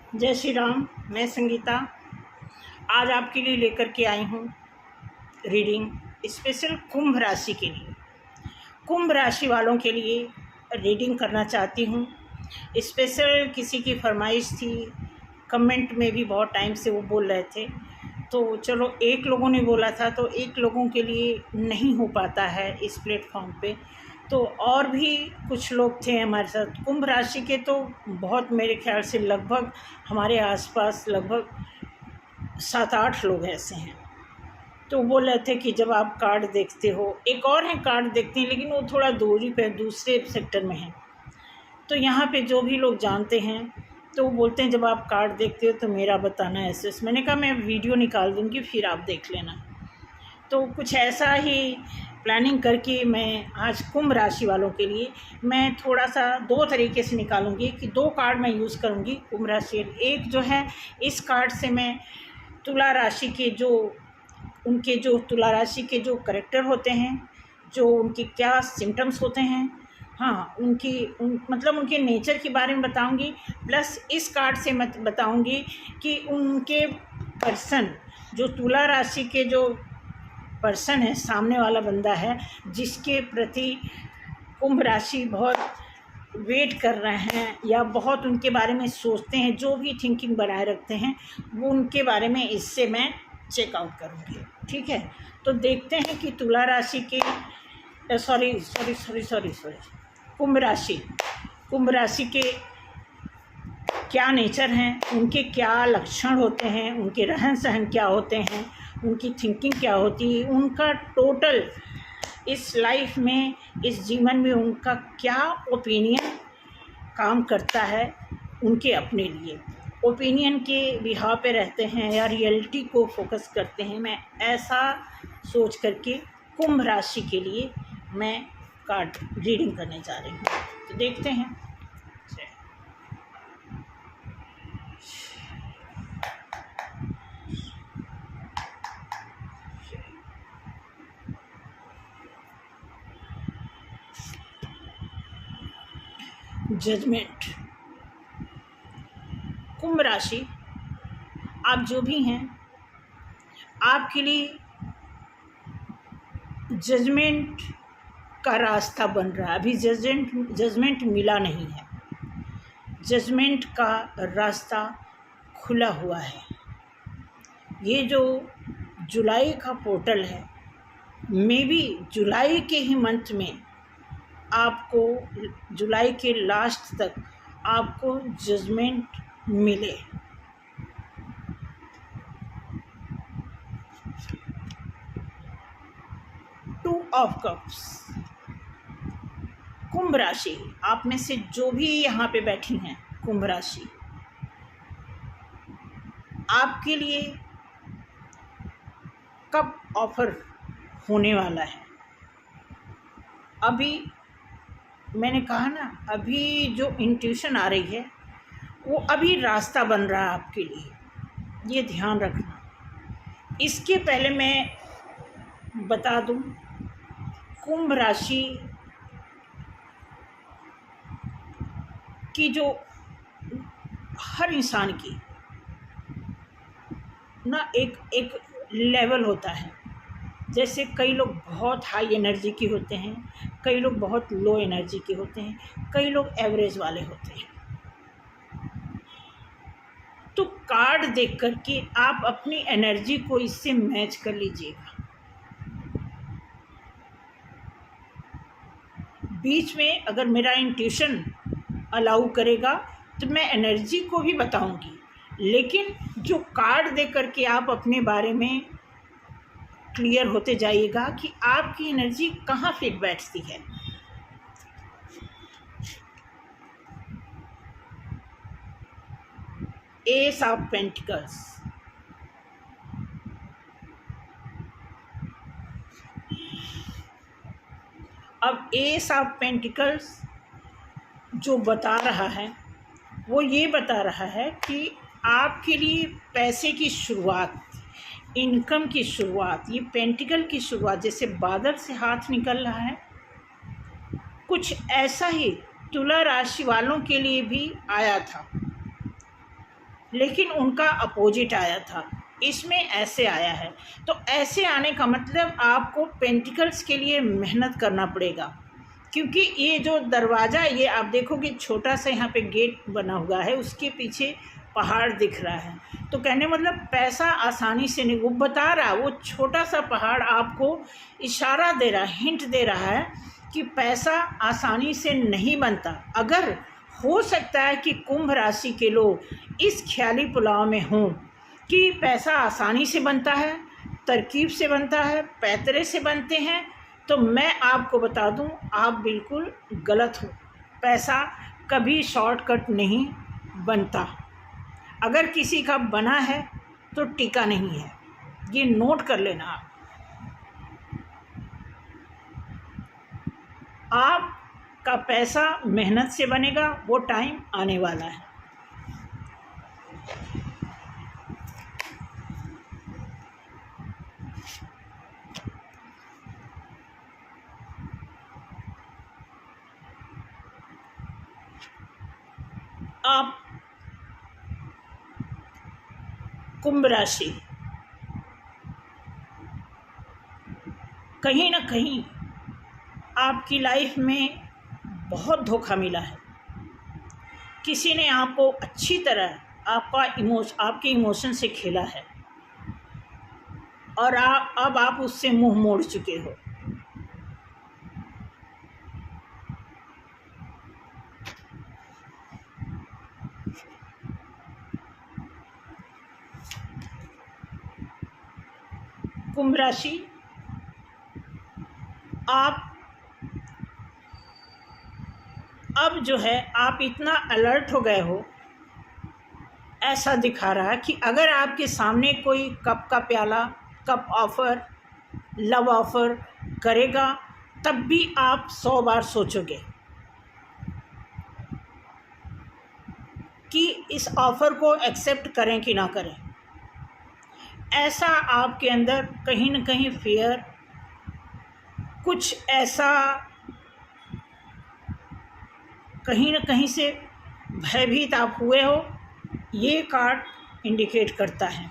जय श्री राम। मैं संगीता आज आपके लिए लेकर के आई हूँ रीडिंग स्पेशल कुंभ राशि के लिए। कुंभ राशि वालों के लिए रीडिंग करना चाहती हूँ। स्पेशल किसी की फरमाइश थी, कमेंट में भी बहुत टाइम से वो बोल रहे थे, तो चलो एक लोगों ने बोला था तो एक लोगों के लिए नहीं हो पाता है इस प्लेटफॉर्म पे, तो और भी कुछ लोग थे हमारे साथ कुंभ राशि के। तो बहुत, मेरे ख्याल से लगभग हमारे आसपास लगभग 7-8 लोग ऐसे हैं। तो बोल रहे थे कि जब आप कार्ड देखते हो, एक और हैं कार्ड देखते हैं लेकिन वो थोड़ा दूरी पे दूसरे सेक्टर में है, तो यहाँ पे जो भी लोग जानते हैं तो वो बोलते हैं जब आप कार्ड देखते हो तो मेरा बताना ऐसे। मैंने कहा मैं वीडियो निकाल दूँगी फिर आप देख लेना। तो कुछ ऐसा ही प्लानिंग करके मैं आज कुंभ राशि वालों के लिए मैं थोड़ा सा 2 तरीके से निकालूंगी कि 2 कार्ड मैं यूज़ करूंगी कुंभ राशि। एक जो है, इस कार्ड से मैं तुला राशि के जो तुला राशि के जो करेक्टर होते हैं, जो उनके क्या सिम्टम्स होते हैं, हाँ मतलब उनके नेचर के बारे में बताऊंगी। प्लस इस कार्ड से मैं बताऊंगी कि उनके पर्सन, जो तुला राशि के जो पर्सन है, सामने वाला बंदा है जिसके प्रति कुंभ राशि बहुत वेट कर रहे हैं या बहुत उनके बारे में सोचते हैं, जो भी थिंकिंग बनाए रखते हैं, वो उनके बारे में इससे मैं चेकआउट करूँगी। ठीक है, तो देखते हैं कि तुला राशि के कुंभ राशि के क्या नेचर हैं, उनके क्या लक्षण होते हैं, उनके रहन सहन क्या होते हैं, उनकी थिंकिंग क्या होती है, उनका टोटल इस लाइफ में, इस जीवन में उनका क्या ओपिनियन काम करता है उनके अपने लिए, ओपिनियन के बिहाव पे रहते हैं या रियलिटी को फोकस करते हैं। मैं ऐसा सोच करके कुंभ राशि के लिए मैं कार्ड रीडिंग करने जा रही हूँ, तो देखते हैं। जजमेंट। कुंभ राशि, आप जो भी हैं, आपके लिए जजमेंट का रास्ता बन रहा है। अभी जजमेंट मिला नहीं है, जजमेंट का रास्ता खुला हुआ है। ये जो जुलाई का पोर्टल है, मे बी जुलाई के ही मंथ में आपको, जुलाई के लास्ट तक आपको जजमेंट मिले। Two of cups. कुंभ राशि, आप में से जो भी यहाँ पे बैठी हैं कुंभ राशि, आपके लिए कब ऑफर होने वाला है। अभी मैंने कहा ना, अभी जो इंट्यूशन आ रही है वो अभी रास्ता बन रहा है आपके लिए, ये ध्यान रखना। इसके पहले मैं बता दूं, कुंभ राशि की जो हर इंसान की ना एक लेवल होता है। जैसे कई लोग बहुत हाई एनर्जी के होते हैं, कई लोग बहुत लो एनर्जी के होते हैं, कई लोग एवरेज वाले होते हैं। तो कार्ड देख कर के आप अपनी एनर्जी को इससे मैच कर लीजिएगा। बीच में अगर मेरा इंट्यूशन अलाउ करेगा तो मैं एनर्जी को भी बताऊंगी, लेकिन जो कार्ड देख कर के आप अपने बारे में क्लियर होते जाइएगा कि आपकी एनर्जी कहाँ फिट बैठती है। S of pentacles. अब एस ऑफ पेंटिकल्स जो बता रहा है वो ये बता रहा है कि आपके लिए पैसे की शुरुआत, इनकम की शुरुआत, ये पेंटिकल की शुरुआत, जैसे बादल से हाथ निकल रहा है, कुछ ऐसा ही तुला राशि वालों के लिए भी आया था। लेकिन उनका अपोजिट आया था, इसमें ऐसे आया है। तो ऐसे आने का मतलब आपको पेंटिकल्स के लिए मेहनत करना पड़ेगा, क्योंकि ये जो दरवाज़ा, ये आप देखोगे छोटा सा यहाँ पे गेट बना हुआ है, उसके पीछे पहाड़ दिख रहा है। तो कहने मतलब पैसा आसानी से नहीं, वो बता रहा, वो छोटा सा पहाड़ आपको इशारा दे रहा, हिंट दे रहा है कि पैसा आसानी से नहीं बनता। अगर हो सकता है कि कुंभ राशि के लोग इस ख्याली पुलाव में हों कि पैसा आसानी से बनता है, तरकीब से बनता है, पैतरे से बनते हैं, तो मैं आपको बता दूं, आप बिल्कुल गलत हो। पैसा कभी शॉर्टकट नहीं बनता। अगर किसी का बना है तो टिका नहीं है, ये नोट कर लेना आप। आपका पैसा मेहनत से बनेगा, वो टाइम आने वाला है। आप कुंभ राशि, कहीं ना कहीं आपकी लाइफ में बहुत धोखा मिला है। किसी ने आपको अच्छी तरह आपके इमोशन से खेला है और अब आप उससे मुंह मोड़ चुके हो। कुंभ राशि, आप अब जो है आप इतना अलर्ट हो गए हो, ऐसा दिखा रहा है कि अगर आपके सामने कोई कप का प्याला, कप ऑफ़र, लव ऑफ़र करेगा, तब भी आप 100 बार सोचोगे कि इस ऑफ़र को एक्सेप्ट करें कि ना करें। ऐसा आपके अंदर कहीं न कहीं फियर, कुछ ऐसा कहीं न कहीं से भयभीत आप हुए हो, ये कार्ड इंडिकेट करता है।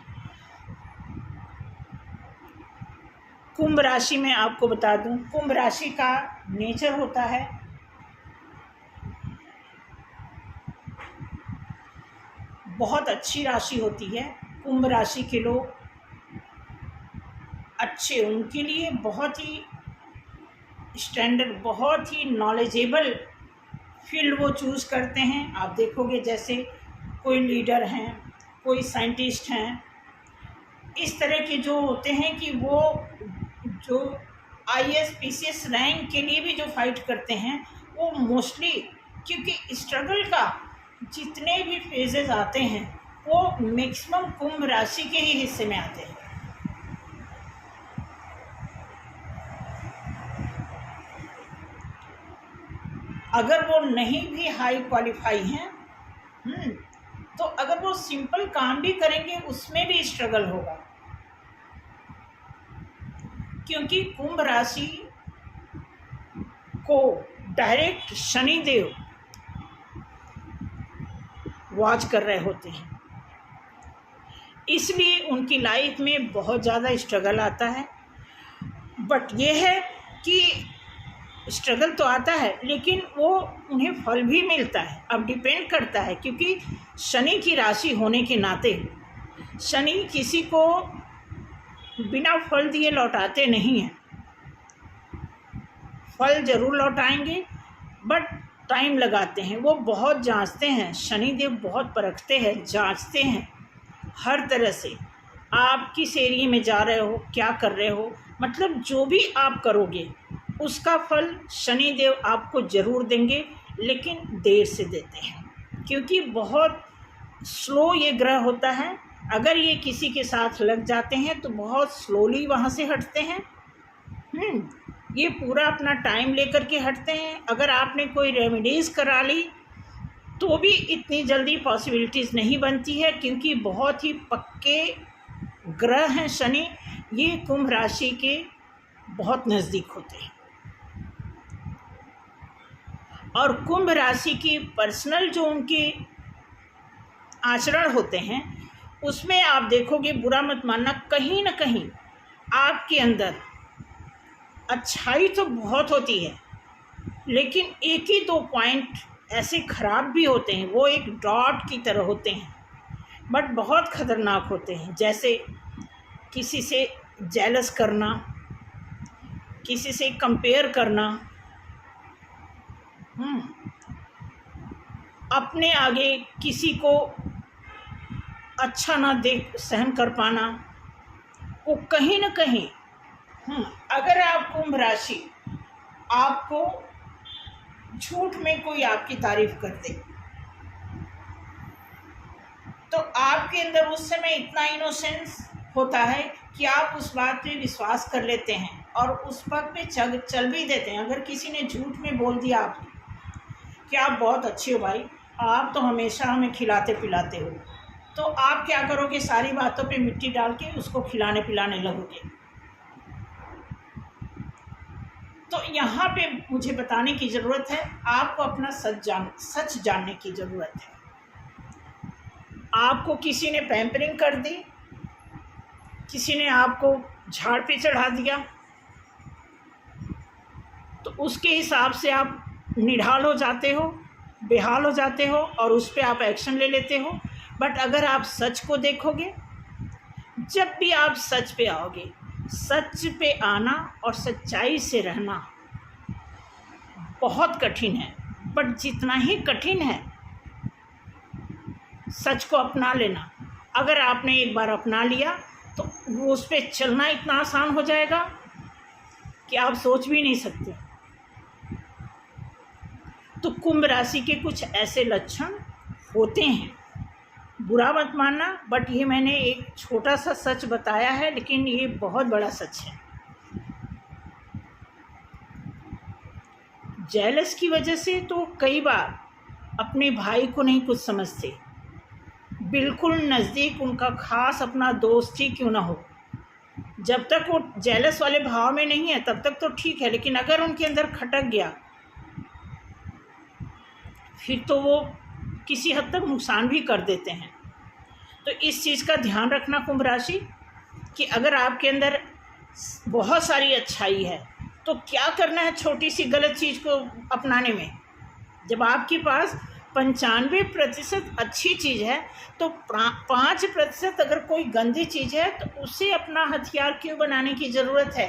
कुंभ राशि में आपको बता दूं, कुंभ राशि का नेचर होता है बहुत अच्छी राशि होती है। कुंभ राशि के लोग अच्छे, उनके लिए बहुत ही स्टैंडर्ड, बहुत ही नॉलेजेबल फील्ड वो चूज़ करते हैं। आप देखोगे जैसे कोई लीडर हैं, कोई साइंटिस्ट हैं, इस तरह के जो होते हैं कि वो जो IAS PCS रैंक के लिए भी जो फाइट करते हैं, वो मोस्टली, क्योंकि स्ट्रगल का जितने भी फेजेस आते हैं वो मैक्सिमम कुंभ राशि के ही हिस्से में आते हैं। अगर वो नहीं भी हाई क्वालिफाई हैं, तो अगर वो सिंपल काम भी करेंगे उसमें भी स्ट्रगल होगा, क्योंकि कुंभ राशि को डायरेक्ट शनि देव वॉच कर रहे होते हैं, इसलिए उनकी लाइफ में बहुत ज़्यादा स्ट्रगल आता है। बट ये है कि स्ट्रगल तो आता है, लेकिन वो उन्हें फल भी मिलता है। अब डिपेंड करता है, क्योंकि शनि की राशि होने के नाते शनि किसी को बिना फल दिए लौटाते नहीं हैं। फल ज़रूर लौटाएंगे, बट टाइम लगाते हैं। वो बहुत जांचते हैं, शनिदेव बहुत परखते हैं, जांचते हैं हर तरह से। आप किस एरिया में जा रहे हो, क्या कर रहे हो, मतलब जो भी आप करोगे उसका फल शनिदेव आपको ज़रूर देंगे, लेकिन देर से देते हैं, क्योंकि बहुत स्लो ये ग्रह होता है। अगर ये किसी के साथ लग जाते हैं तो बहुत स्लोली वहाँ से हटते हैं। ये पूरा अपना टाइम लेकर के हटते हैं। अगर आपने कोई रेमेडीज़ करा ली तो भी इतनी जल्दी पॉसिबिलिटीज़ नहीं बनती है, क्योंकि बहुत ही पक्के ग्रह हैं शनि। ये कुंभ राशि के बहुत नज़दीक होते हैं। और कुंभ राशि की पर्सनल जो उनकी आचरण होते हैं, उसमें आप देखोगे, बुरा मत मानना, कहीं ना कहीं आपके अंदर अच्छाई तो बहुत होती है, लेकिन एक ही दो पॉइंट ऐसे ख़राब भी होते हैं, वो एक डॉट की तरह होते हैं, बट बहुत ख़तरनाक होते हैं। जैसे किसी से जेलस करना, किसी से कंपेयर करना, अपने आगे किसी को अच्छा ना देख सहन कर पाना, वो कहीं ना कहीं अगर आप कुंभ राशि, आपको झूठ में कोई आपकी तारीफ कर दे, तो आपके अंदर उस समय इतना इनोसेंस होता है कि आप उस बात पे विश्वास कर लेते हैं और उस बात पे चल भी देते हैं। अगर किसी ने झूठ में बोल दिया आप कि आप बहुत अच्छे हो भाई, आप तो हमेशा हमें खिलाते पिलाते हो, तो आप क्या करोगे, सारी बातों पे मिट्टी डाल के उसको खिलाने पिलाने लगोगे। तो यहाँ पे मुझे बताने की ज़रूरत है, आपको अपना सच जानने की ज़रूरत है। आपको किसी ने पैम्परिंग कर दी, किसी ने आपको झाड़ पे चढ़ा दिया, तो उसके हिसाब से आप निढाल हो जाते हो, बेहाल हो जाते हो और उस पर आप एक्शन ले लेते हो। बट अगर आप सच को देखोगे, जब भी आप सच पे आओगे, सच पे आना और सच्चाई से रहना बहुत कठिन है, बट जितना ही कठिन है सच को अपना लेना। अगर आपने एक बार अपना लिया तो वो उस पर चलना इतना आसान हो जाएगा कि आप सोच भी नहीं सकते। तो कुंभ राशि के कुछ ऐसे लक्षण होते हैं, बुरा मत मानना, बट ये मैंने एक छोटा सा सच बताया है, लेकिन ये बहुत बड़ा सच है। जेलस की वजह से तो कई बार अपने भाई को नहीं कुछ समझते, बिल्कुल नज़दीक उनका खास अपना दोस्त ही क्यों ना हो, जब तक वो जेलस वाले भाव में नहीं है तब तक तो ठीक है, लेकिन अगर उनके अंदर खटक गया फिर तो वो किसी हद तक नुकसान भी कर देते हैं। तो इस चीज़ का ध्यान रखना कुंभ राशि, कि अगर आपके अंदर बहुत सारी अच्छाई है तो क्या करना है छोटी सी गलत चीज़ को अपनाने में। जब आपके पास 95% अच्छी चीज़ है तो 5% अगर कोई गंदी चीज़ है तो उसे अपना हथियार क्यों बनाने की ज़रूरत है।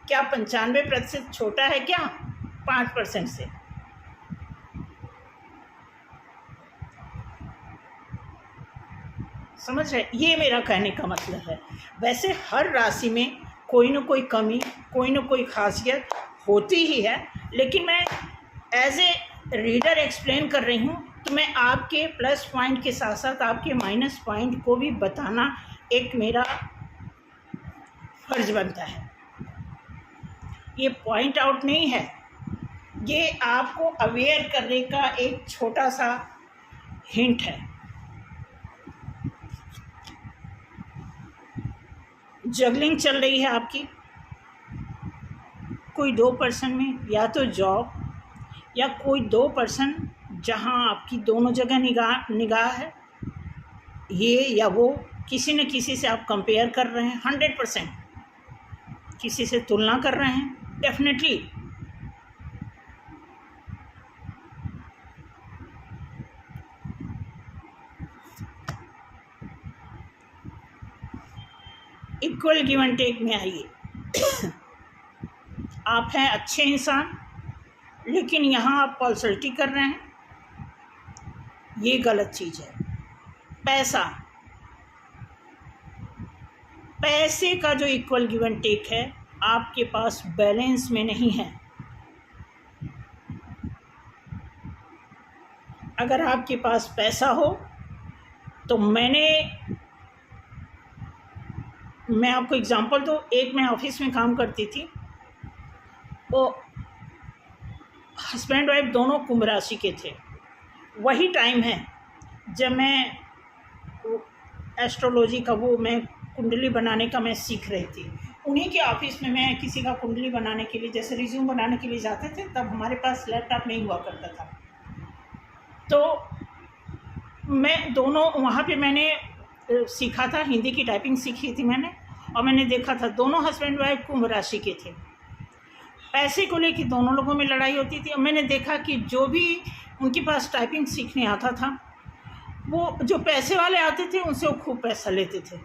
क्या 95% छोटा है क्या 5% से? समझ रहे, ये मेरा कहने का मतलब है। वैसे हर राशि में कोई ना कोई कमी, कोई ना कोई खासियत होती ही है, लेकिन मैं एज ए रीडर एक्सप्लेन कर रही हूँ, तो मैं आपके प्लस पॉइंट के साथ साथ आपके माइनस पॉइंट को भी बताना एक मेरा फर्ज बनता है। ये पॉइंट आउट नहीं है, ये आपको अवेयर करने का एक छोटा सा हिंट है। जगलिंग चल रही है आपकी कोई 2% में, या तो जॉब, या कोई 2% जहां आपकी दोनों जगह निगाह है, ये या वो, किसी न किसी से आप कंपेयर कर रहे हैं, 100% किसी से तुलना कर रहे हैं, definitely. Equal give and take में आइए। आप हैं अच्छे इंसान, लेकिन यहाँ आप पॉल्सरिटी कर रहे हैं, ये गलत चीज़ है। पैसे का जो इक्वल गिव एंड टेक है आपके पास बैलेंस में नहीं है। अगर आपके पास पैसा हो तो मैं आपको एग्जांपल दूँ। एक मैं ऑफिस में काम करती थी, वो हस्बैंड वाइफ दोनों कुंभ राशि के थे। वही टाइम है जब मैं एस्ट्रोलॉजी का मैं कुंडली बनाने का मैं सीख रही थी। उन्हीं के ऑफिस में मैं किसी का कुंडली बनाने के लिए, जैसे रिज्यूम बनाने के लिए जाते थे, तब हमारे पास लैपटॉप नहीं हुआ करता था। तो मैं दोनों वहाँ पे मैंने सीखा था, हिंदी की टाइपिंग सीखी थी मैंने, और मैंने देखा था दोनों हस्बैंड वाइफ कुंभ राशि के थे। पैसे को लेकर दोनों लोगों में लड़ाई होती थी, और मैंने देखा कि जो भी उनके पास टाइपिंग सीखने आता था, वो जो पैसे वाले आते थे उनसे वो खूब पैसा लेते थे,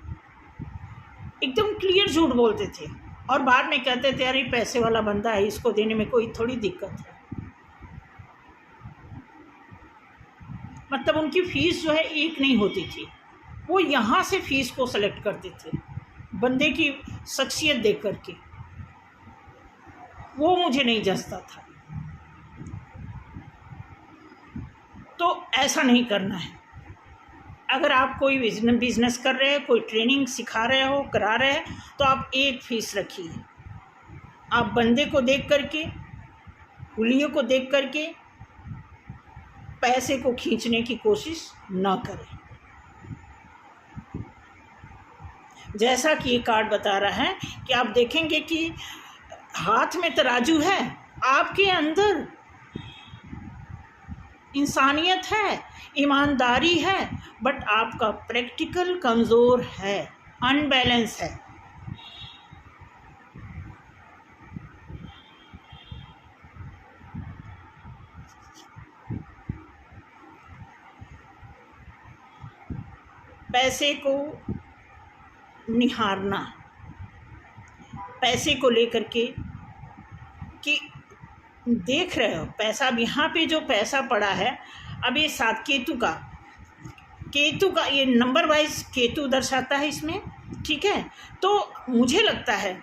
एकदम क्लियर झूठ बोलते थे, और बाद में कहते थे अरे पैसे वाला बंदा है, इसको देने में कोई थोड़ी दिक्कत है। मतलब उनकी फ़ीस जो है एक नहीं होती थी, वो यहाँ से फ़ीस को सेलेक्ट करते थे बंदे की शख्सियत देख करके। वो मुझे नहीं जचता था। तो ऐसा नहीं करना है। अगर आप कोई बिजनेस कर रहे हैं, कोई ट्रेनिंग सिखा रहे हो, करा रहे हैं, तो आप एक फ़ीस रखिए। आप बंदे को देख करके, हुलिये को देख करके पैसे को खींचने की कोशिश ना करें। जैसा कि ये कार्ड बता रहा है कि आप देखेंगे कि हाथ में तराजू है, आपके अंदर इंसानियत है, ईमानदारी है, बट आपका प्रैक्टिकल कमज़ोर है, अनबैलेंस है। पैसे को निहारना, पैसे को लेकर के कि देख रहे हो पैसा, अब यहाँ पे जो पैसा पड़ा है, अब ये 7 केतु का ये नंबर वाइज केतु दर्शाता है इसमें, ठीक है। तो मुझे लगता है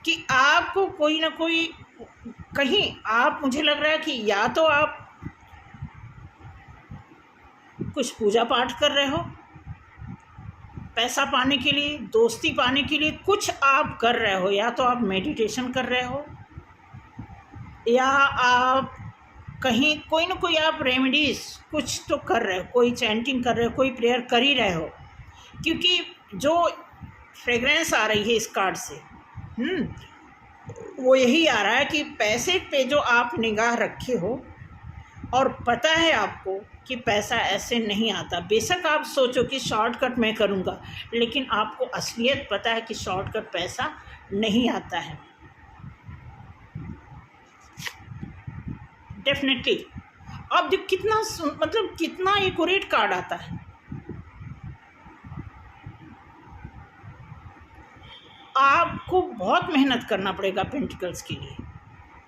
कि आपको कोई ना कोई कहीं, आप, मुझे लग रहा है कि या तो आप कुछ पूजा पाठ कर रहे हो पैसा पाने के लिए, दोस्ती पाने के लिए कुछ आप कर रहे हो, या तो आप मेडिटेशन कर रहे हो, या आप कहीं कोई ना कोई आप रेमेडीज़ कुछ तो कर रहे हो, कोई चैंटिंग कर रहे हो, कोई प्रेयर कर ही रहे हो, क्योंकि जो फ्रेगरेंस आ रही है इस कार्ड से वो यही आ रहा है कि पैसे पे जो आप निगाह रखे हो, और पता है आपको कि पैसा ऐसे नहीं आता। बेशक आप सोचो कि शॉर्टकट मैं करूँगा, लेकिन आपको असलियत पता है कि शॉर्टकट पैसा नहीं आता है। डेफिनेटली। अब जो कितना मतलब कितना एक्यूरेट कार्ड आता है। आपको बहुत मेहनत करना पड़ेगा पेंटिकल्स के लिए।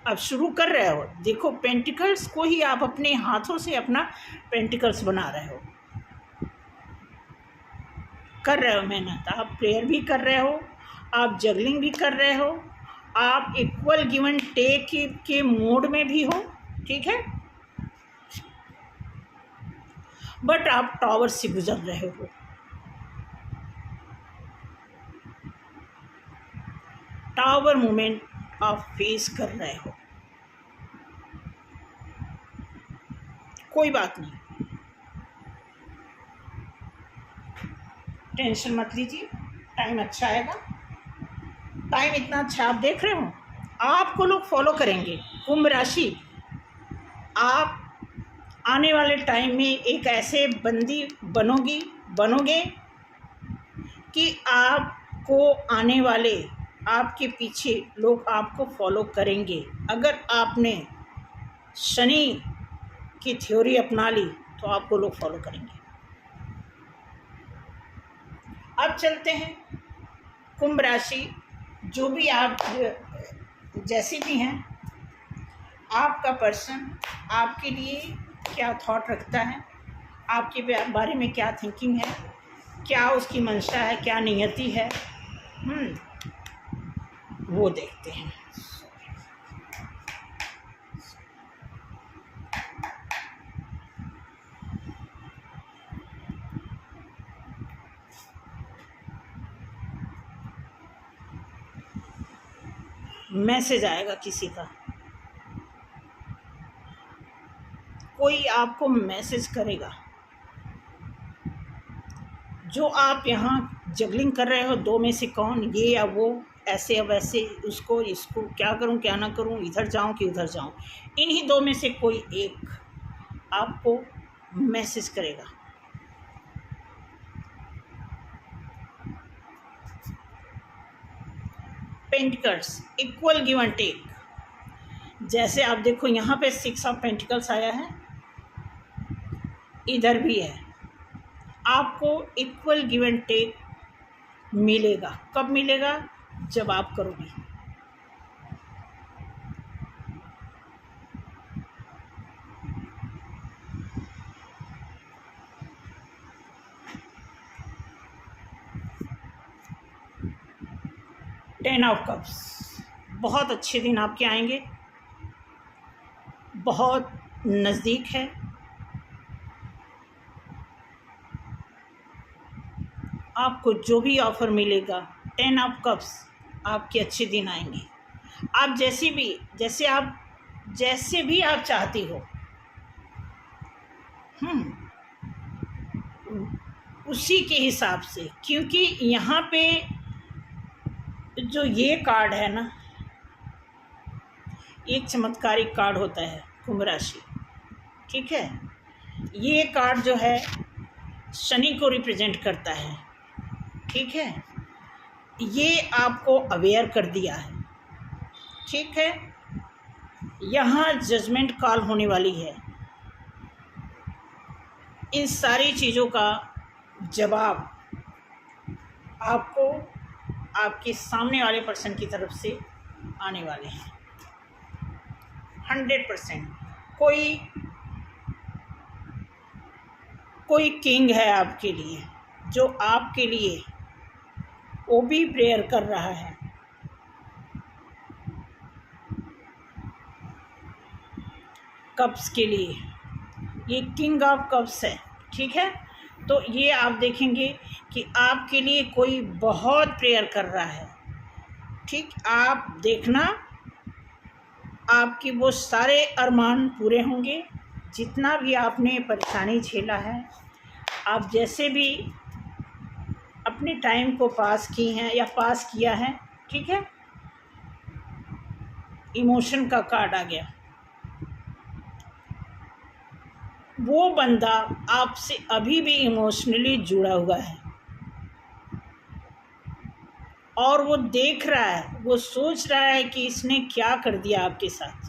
अब शुरू कर रहे हो, देखो पेंटिकल्स को ही आप अपने हाथों से अपना पेंटिकल्स बना रहे हो, कर रहे हो मेहनत, आप प्रेयर भी कर रहे हो, आप जगलिंग भी कर रहे हो, आप इक्वल गिवन टेक के मोड में भी हो, ठीक है, बट आप टावर से गुजर रहे हो। टावर मूवमेंट आप फेस कर रहे हो। कोई बात नहीं, टेंशन मत लीजिए, टाइम अच्छा आएगा। टाइम इतना अच्छा आप देख रहे हो, आपको लोग फॉलो करेंगे। कुंभ राशि, आप आने वाले टाइम में एक ऐसे बनोगे कि आपको आने वाले, आपके पीछे लोग आपको फॉलो करेंगे। अगर आपने शनि की थ्योरी अपना ली तो आपको लोग फॉलो करेंगे। अब चलते हैं कुंभ राशि, जो भी आप जैसी भी हैं, आपका पर्सन आपके लिए क्या थॉट रखता है, आपके बारे में क्या थिंकिंग है, क्या उसकी मंशा है, क्या नियति है, वो देखते हैं। मैसेज आएगा किसी का, कोई आपको मैसेज करेगा। जो आप यहाँ जगलिंग कर रहे हो, दो में से कौन, ये या वो, ऐसे या वैसे, उसको इसको, क्या करूं क्या ना करूं, इधर जाऊं कि उधर जाऊं, इन्हीं दो में से कोई एक आपको मैसेज करेगा। Pentacles, equal give and take. जैसे आप देखो यहाँ पे 6 ऑफ पेंटिकल्स आया है, इधर भी है। आपको इक्वल गिव एंड टेक मिलेगा। कब मिलेगा? जब आप करोगे। टेन ऑफ कप्स, बहुत अच्छे दिन आपके आएंगे, बहुत नज़दीक है। आपको जो भी ऑफ़र मिलेगा, 10 ऑफ कप्स, आपके अच्छे दिन आएंगे। आप जैसे भी आप चाहती हो, उसी के हिसाब से। क्योंकि यहाँ पे जो ये कार्ड है ना, एक चमत्कारिक कार्ड होता है कुंभ राशि, ठीक है। ये कार्ड जो है शनि को रिप्रेजेंट करता है, ठीक है। ये आपको अवेयर कर दिया है, ठीक है। यहाँ जजमेंट कॉल होने वाली है। इन सारी चीज़ों का जवाब आपको आपके सामने वाले पर्सन की तरफ से आने वाले हैं 100%। कोई किंग है आपके लिए, जो आपके लिए वो भी प्रेयर कर रहा है। कप्स के लिए ये किंग ऑफ कप्स है, ठीक है। तो ये आप देखेंगे कि आपके लिए कोई बहुत प्रेयर कर रहा है, ठीक। आप देखना, आपकी वो सारे अरमान पूरे होंगे। जितना भी आपने परेशानी झेला है, आप जैसे भी अपने टाइम को पास की हैं या पास किया है, ठीक है। इमोशन का कार्ड आ गया। वो बंदा आपसे अभी भी इमोशनली जुड़ा हुआ है और वो देख रहा है, वो सोच रहा है कि इसने क्या कर दिया आपके साथ।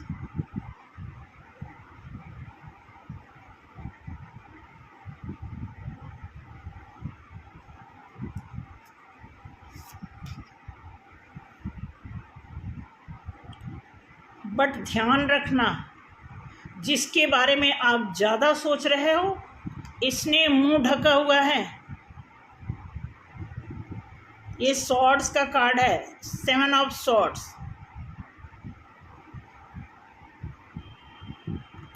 बट ध्यान रखना, जिसके बारे में आप ज़्यादा सोच रहे हो, इसने मुंह ढका हुआ है। ये सॉर्ड्स का कार्ड है, 7 ऑफ सॉर्ड्स।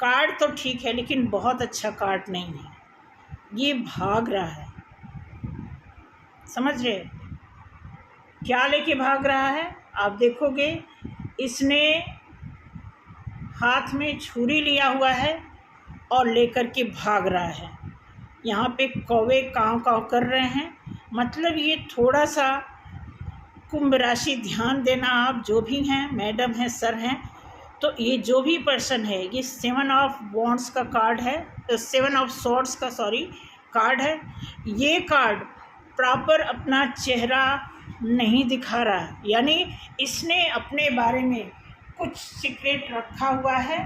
कार्ड तो ठीक है, लेकिन बहुत अच्छा कार्ड नहीं है। ये भाग रहा है, समझ रहे? क्या लेके भाग रहा है? आप देखोगे, इसने हाथ में छुरी लिया हुआ है और लेकर के भाग रहा है। यहाँ पे कौवे काँव काँव कर रहे हैं। मतलब ये थोड़ा सा कुंभ राशि ध्यान देना, आप जो भी हैं, मैडम हैं, सर हैं, तो ये जो भी पर्सन है, ये 7 ऑफ वॉन्ड्स का कार्ड है, 7 ऑफ सॉर्ड्स का कार्ड है। ये कार्ड प्रॉपर अपना चेहरा नहीं दिखा रहा, यानी इसने अपने बारे में कुछ सीक्रेट रखा हुआ है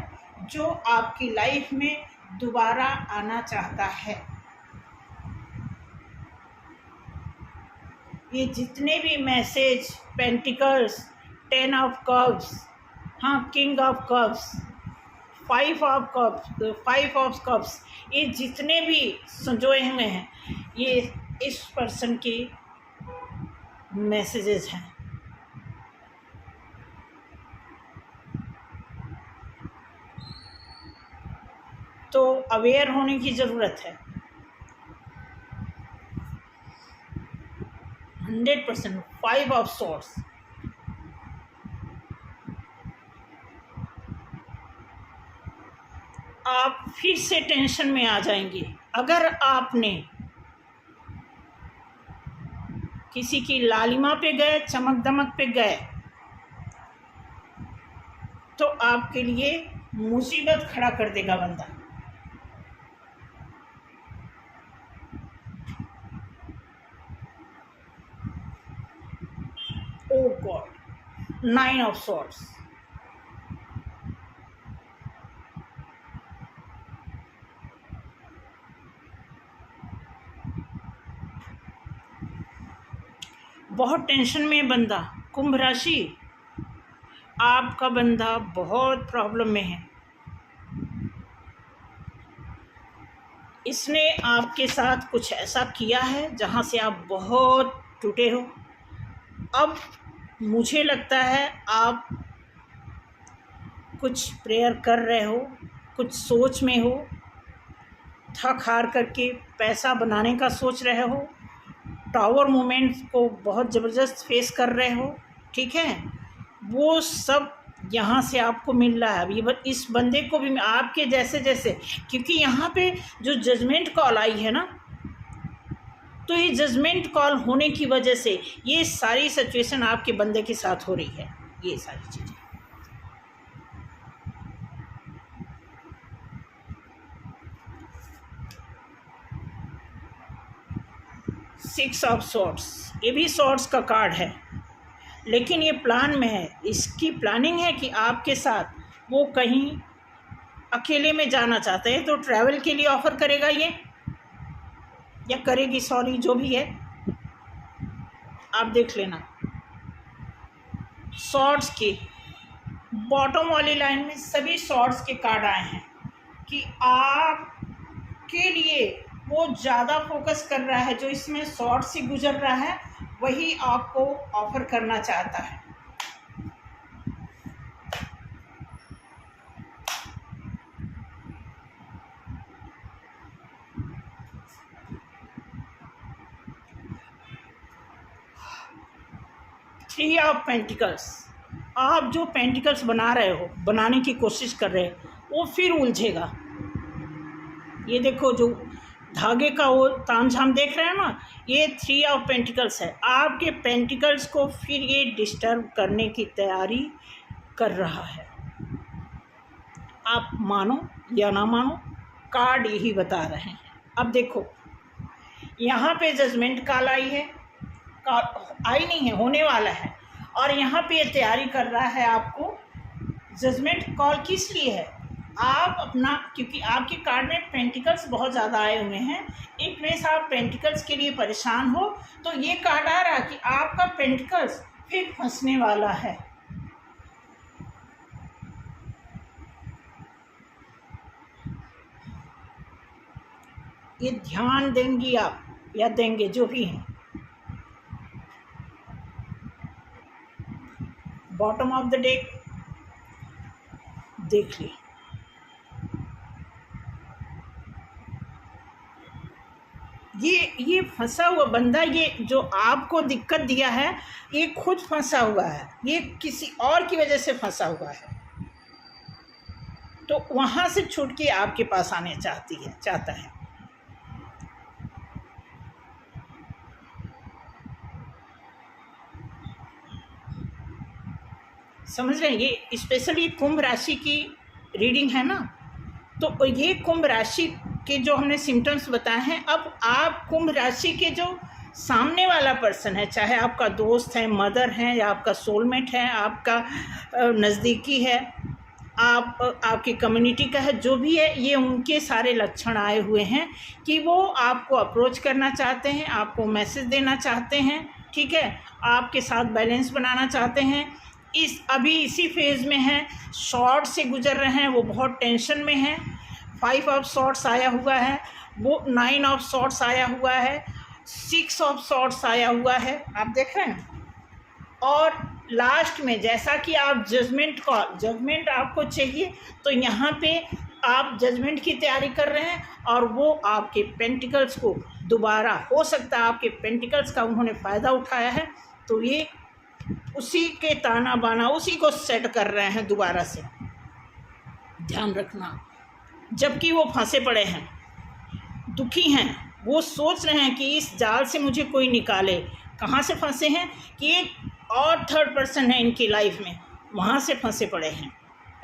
जो आपकी लाइफ में दोबारा आना चाहता है। ये जितने भी मैसेज, पेंटिकल्स, 10 ऑफ कप्स, हाँ, king of cups, 5 of cups, ये जितने भी संजोए हुए हैं, ये इस पर्सन के मैसेजेस हैं। तो अवेयर होने की ज़रूरत है 100%। 5 ऑफ सॉर्ड्स, आप फिर से टेंशन में आ जाएंगे। अगर आपने किसी की लालिमा पे गए, चमक दमक पे गए, तो आपके लिए मुसीबत खड़ा कर देगा बंदा। ओ गॉड, नाइन ऑफ सॉर्ड्स, बहुत टेंशन में बंदा। कुंभ राशि, आपका बंदा बहुत प्रॉब्लम में है। इसने आपके साथ कुछ ऐसा किया है जहाँ से आप बहुत टूटे हो। अब मुझे लगता है आप कुछ प्रेयर कर रहे हो, कुछ सोच में हो, थक हार करके पैसा बनाने का सोच रहे हो, टावर मूवमेंट को बहुत ज़बरदस्त फेस कर रहे हो, ठीक है। वो सब यहाँ से आपको मिल रहा है। अब ये इस बंदे को भी आपके जैसे, क्योंकि यहाँ पे जो जजमेंट कॉल आई है ना, तो ये जजमेंट कॉल होने की वजह से ये सारी सिचुएशन आपके बंदे के साथ हो रही है, ये सारी चीज़ें। सिक्स ऑफ सॉर्ड्स, ये भी सॉर्ड्स का कार्ड है, लेकिन ये प्लान में है। इसकी प्लानिंग है कि आपके साथ वो कहीं अकेले में जाना चाहते हैं, तो ट्रैवल के लिए ऑफ़र करेगा ये, या करेगी, सॉरी, जो भी है आप देख लेना। सॉर्ड्स की बॉटम वाली लाइन में सभी सॉर्ड्स के कार्ड आए हैं कि आपके लिए वो ज़्यादा फोकस कर रहा है, जो इसमें सॉर्ड्स से गुजर रहा है वही आपको ऑफ़र करना चाहता है। थ्री ऑफ पेंटिकल्स, आप जो पेंटिकल्स बना रहे हो, बनाने की कोशिश कर रहे हो, वो फिर उलझेगा। ये देखो जो धागे का वो तामझाम देख रहे हैं ना, ये थ्री ऑफ पेंटिकल्स है। आपके पेंटिकल्स को फिर ये डिस्टर्ब करने की तैयारी कर रहा है। आप मानो या ना मानो, कार्ड यही बता रहे हैं। अब देखो यहाँ पे जजमेंट कॉल आई है, आई नहीं है, होने वाला है, और यहाँ पे ये तैयारी कर रहा है आपको। जजमेंट कॉल किस लिए है? आप अपना, क्योंकि आपके कार्ड में पेंटिकल्स बहुत ज़्यादा आए हुए हैं, इन केस आप पेंटिकल्स के लिए परेशान हो, तो ये कार्ड आ रहा कि आपका पेंटिकल्स फिर फंसने वाला है। ये ध्यान देंगी आप या देंगे, जो भी हैं। बॉटम ऑफ द डेक देख ली। ये फंसा हुआ बंदा, ये जो आपको दिक्कत दिया है, ये खुद फंसा हुआ है, ये किसी और की वजह से फंसा हुआ है, तो वहाँ से छूट के आपके पास आने चाहता है। समझ रहे हैं? ये स्पेशली कुंभ राशि की रीडिंग है ना, तो ये कुंभ राशि के जो हमने सिम्टम्स बताए हैं। अब आप कुंभ राशि के जो सामने वाला पर्सन है, चाहे आपका दोस्त है, मदर है, या आपका सोलमेट है, आपका नज़दीकी है, आपकी कम्युनिटी का है, जो भी है, ये उनके सारे लक्षण आए हुए हैं कि वो आपको अप्रोच करना चाहते हैं, आपको मैसेज देना चाहते हैं, ठीक है, आपके साथ बैलेंस बनाना चाहते हैं। अभी इसी फेज़ में हैं, शॉर्ट से गुजर रहे हैं, वो बहुत टेंशन में हैं। 5 ऑफ सॉर्ट्स आया हुआ है, वो 9 ऑफ सॉर्ट्स आया हुआ है, 6 ऑफ सॉर्ट्स आया हुआ है, आप देख रहे हैं। और लास्ट में जैसा कि आप जजमेंट आपको चाहिए, तो यहाँ पे आप जजमेंट की तैयारी कर रहे हैं, और वो आपके पेंटिकल्स को दोबारा, हो सकता है आपके पेंटिकल्स का उन्होंने फ़ायदा उठाया है, तो ये उसी के ताना बाना, उसी को सेट कर रहे हैं दोबारा से। ध्यान रखना, जबकि वो फंसे पड़े हैं, दुखी हैं, वो सोच रहे हैं कि इस जाल से मुझे कोई निकाले। कहाँ से फंसे हैं कि एक और थर्ड पर्सन है इनकी लाइफ में, वहाँ से फंसे पड़े हैं।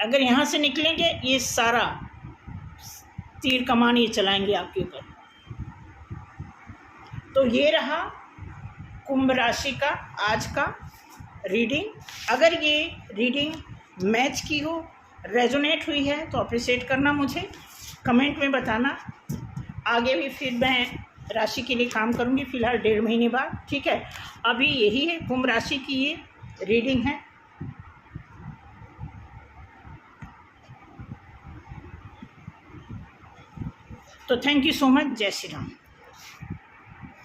अगर यहाँ से निकलेंगे, ये सारा तीर कमान ये चलाएंगे आपके ऊपर। तो ये रहा कुंभ राशि का आज का रीडिंग। अगर ये रीडिंग मैच की हो, रेजोनेट हुई है तो अप्रिशिएट करना, मुझे कमेंट में बताना। आगे भी फिर मैं राशि के लिए काम करूँगी, फ़िलहाल 1.5 महीने बाद, ठीक है। अभी यही है, कुंभ राशि की ये रीडिंग है। तो थैंक यू सो मच। जय श्री राम।